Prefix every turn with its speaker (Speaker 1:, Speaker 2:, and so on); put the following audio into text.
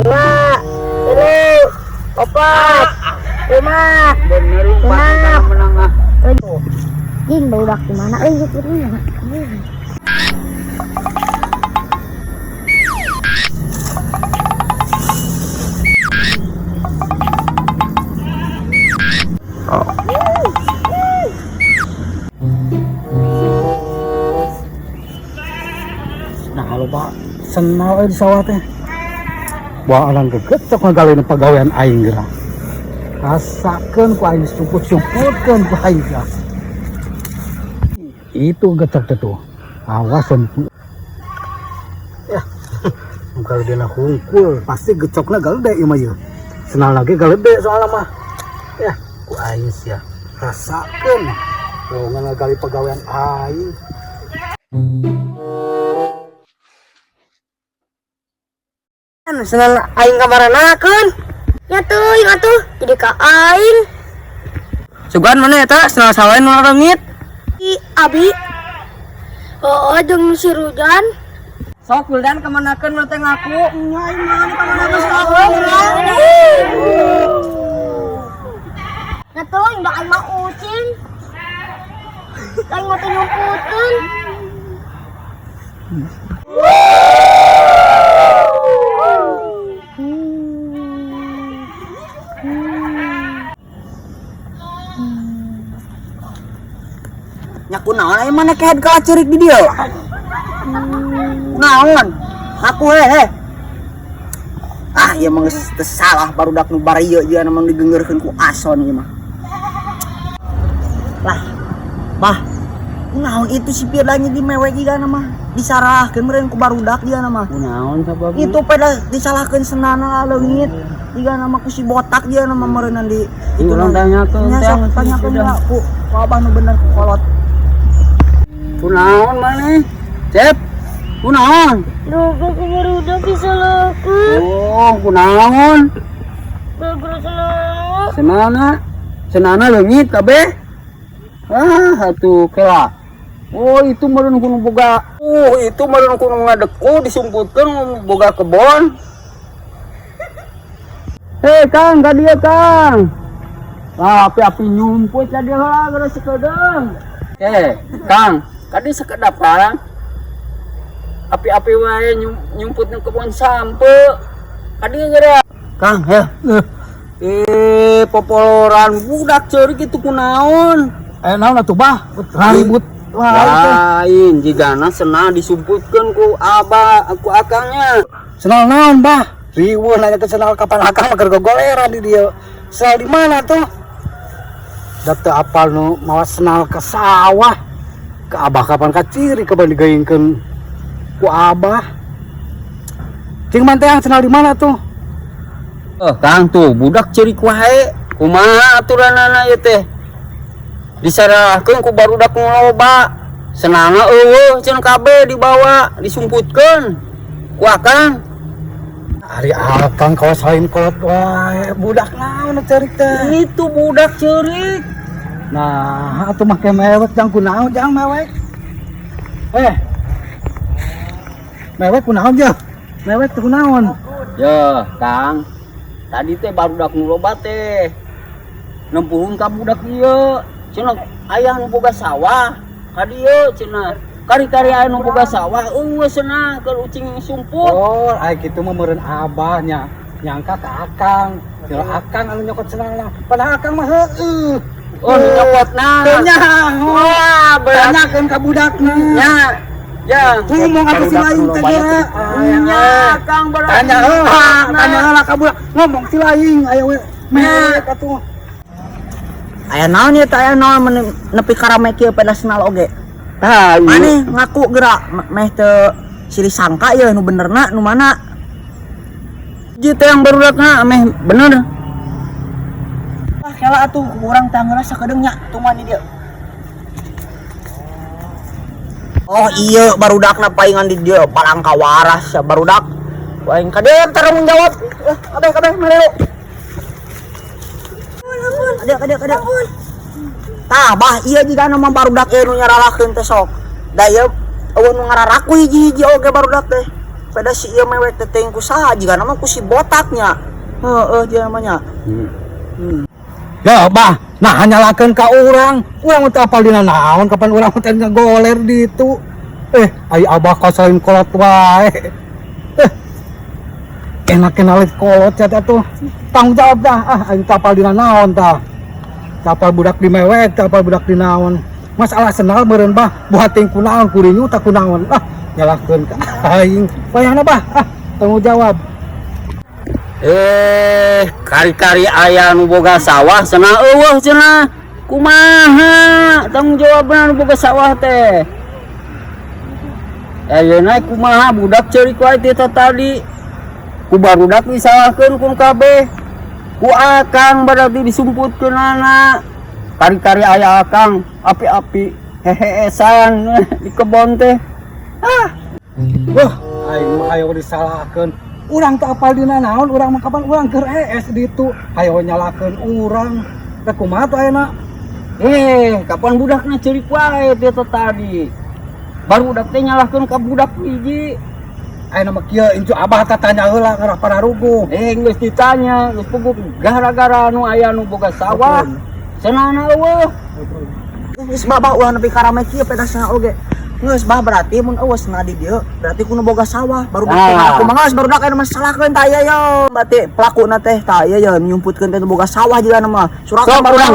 Speaker 1: dua, tilu, opat, lima,
Speaker 2: bener
Speaker 1: enam,
Speaker 2: menengah.
Speaker 1: jing barudak di mana? Gitu.
Speaker 2: Nah kalau pak senal di sawah teh bawa alang gegecok ngagaweun pagawean aing geura rasakeun ku aing sumput-sumputkeun ku aing geura itu gecok teh tuh awas ya kalau dia hungkul pasti gecokna galede ieu mah ieu senal lagi galede soalna mah ya ku aing sia rasakeun tuh ngagawi pagawean aing.
Speaker 1: Senang aing kamaranakeun. Ya tuh jadi ka aing.
Speaker 2: Sugan mana eta senal sawain nu leungit?
Speaker 1: I abi. Oh, jeung si Rujan.
Speaker 2: Sok Wildan kemanakeun nu teh ngaku?
Speaker 1: Nya aing mah kemanakeun saweun. Ya tuh indah aing mah ucing. Aing mah teh nyumputeun.
Speaker 2: Nyaku naon aya mana kehead ka cerik di dieu? Naon? Aku Ah, ieu mah geus teu salah barudak nu barieu ieu mah digeungeurkeun ku Ason ieu mah. Lah, Bah. Naon itu si Firdannya di mewek ieu mah? Disarahkeun meureun ku barudak ieu mah. Naon sababna? Itu pada disalahkeun senana leungit. Ieu mah ku si botak ieu mah meureunan di itu tanya tuh. Tanyakeun ku abah nu bener ku kolot. Kunaon maneh? Cep. Kunaon?
Speaker 1: Duh, baru udah bisa laku.
Speaker 2: Oh, kunaon?
Speaker 1: Bagus senang.
Speaker 2: Senana leungit kabeh. Ah, atuh kela. Oh, itu meureun kudu boga. Itu meureun kudu ngadeku disumputkeun boga kebon. Hei, Kang, ka dieu, Kang. Ah, api nyumput ka dieu heula geus sekedeung. Kang, kadi sekedap Kang. Api-api wae nyumput nu kebon sampe. Kadi geura. Kang, ya. Popoloran budak ceurik itu kunaon? Naon atuh Bah? Ribut. Lain jigana senang disumputkeun ku abah, ku akangnya. Senal naon Bah? Riweuh nanya ke senal kapan akang keur gogoleran di dieu. Senal di mana tuh? Da teu apal nu mawa senal ke sawah. Ke abah kapan ka ciri kapan digaingkeun ku abah. Cing manteang senal di mana tuh? Kang tuh budak ceurik wae. Kumaha aturanana ieu teh? Disarahkeun ku barudak nu loba. Senangna eueuh cenah kabeh dibawa, disumputkeun ku akang. Ari akang kawas lain kolot wae budak naon ceurik teh? Itu budak ceurik. Nah, atuh make mewek jang kunaon jang mewek? Mewek kunaon je? Mewek teh kunaon? Ya, Kang. Tadi teh barudak nu loba teh nempuhun ka budak ieu. Cenah aya nu boga sawah ka dieu cenah. Kari-kari aya nu boga sawah eueuh cenah keur ucing sumput. Oh, aya kitu mah meureun abahnya. Nyangka ka akang. Jeung akang anu nyokot senangna. Padahal akang mah heueuh. Oh, nyokotna. Teu nyang. Wah, tanyakeun ka budakna. Nya. Ya, ngomong apa si lain teh ya? Nya, Kang berarti. Tanya heula ka budak. Ngomong si lain aya we. Meh atuh. Aya naon ieu teh aya naon nepi ka rame kieu pedasenal oge. Tah, maneh ngaku geura meh teu silih sangka ieu nu benerna nu mana? Ieu teh yang barudakna meh bener. Ah, kela atuh urang teh ngeurah sakedeung nya tuman di dieu. Oh iya barudakna paingan di dieu palangka waras ya barudak. Paing ka dieu tara menjawab. Kabeh mereu. Kadek. Tah, Bah, ieu jiga nama barudak ieu nu nyaralahkeun teh sok. Da ieu eueuh nu ngararaku hiji-hiji oge barudak teh.
Speaker 3: peda si ieu mewek teh teuing ku saha jiga nama ku si botaknya. Heeh dia namanya.
Speaker 4: Ya bah, nah nyalakeun ka urang teu apal dina naon kapan urang teh ngagoler ditu. Ai abah kasain kolot wae. Enak-enak lagi kolot eta tuh. Tanggung jawab dah, aing teu apal dina naon tah. Teu apal budak di mewek, teu apal budak di naon. Masalah senal meureun bah, buat ting kunaon kurinyu tak kunaon. Nyalakeun ka aing. Payahna bah, tanggung jawab.
Speaker 2: Kari-kari aya nu boga sawah cenah eueuh cenah. Kumaha tanggung jawabna nu boga sawah teh? Ayeuna kumaha budak ceurik wae teh tadi. Ku barudak disalahkeun kun kabeh. Ku akang berarti disumputkeun anak. Kari-kari aya akang api-api heheesan di kebon teh.
Speaker 4: Wah, aing mah hayo disalahkeun. Urang teu apal dina naon, urang mah kapan urang keur ES ditu. Hayo nyalakeun urang. Teh kumaha tuh ayeuna?
Speaker 2: Kapan budakna ceurik wae teh tadi. Baru budak teh nyalahkeun ka budak hiji.
Speaker 4: Ayeuna mah kieu incu abah teh tanya heula ngarah pararuguh.
Speaker 2: Geus ditanya, geus puguk gara-gara nu aya nu boga sawah. Cenahna eueuh.
Speaker 3: Geus babah ulah nepi ka rame kieu pedasna oge. Geus bah berarti mun eueus na di dieu berarti kudu boga sawah baru aku mangos baru dak aya masalahkeun tah ieu yo. Berarti pelakuna teh tah ieu yo nyumputkeun teh boga sawah jiga nama. Surakan
Speaker 2: Sok urang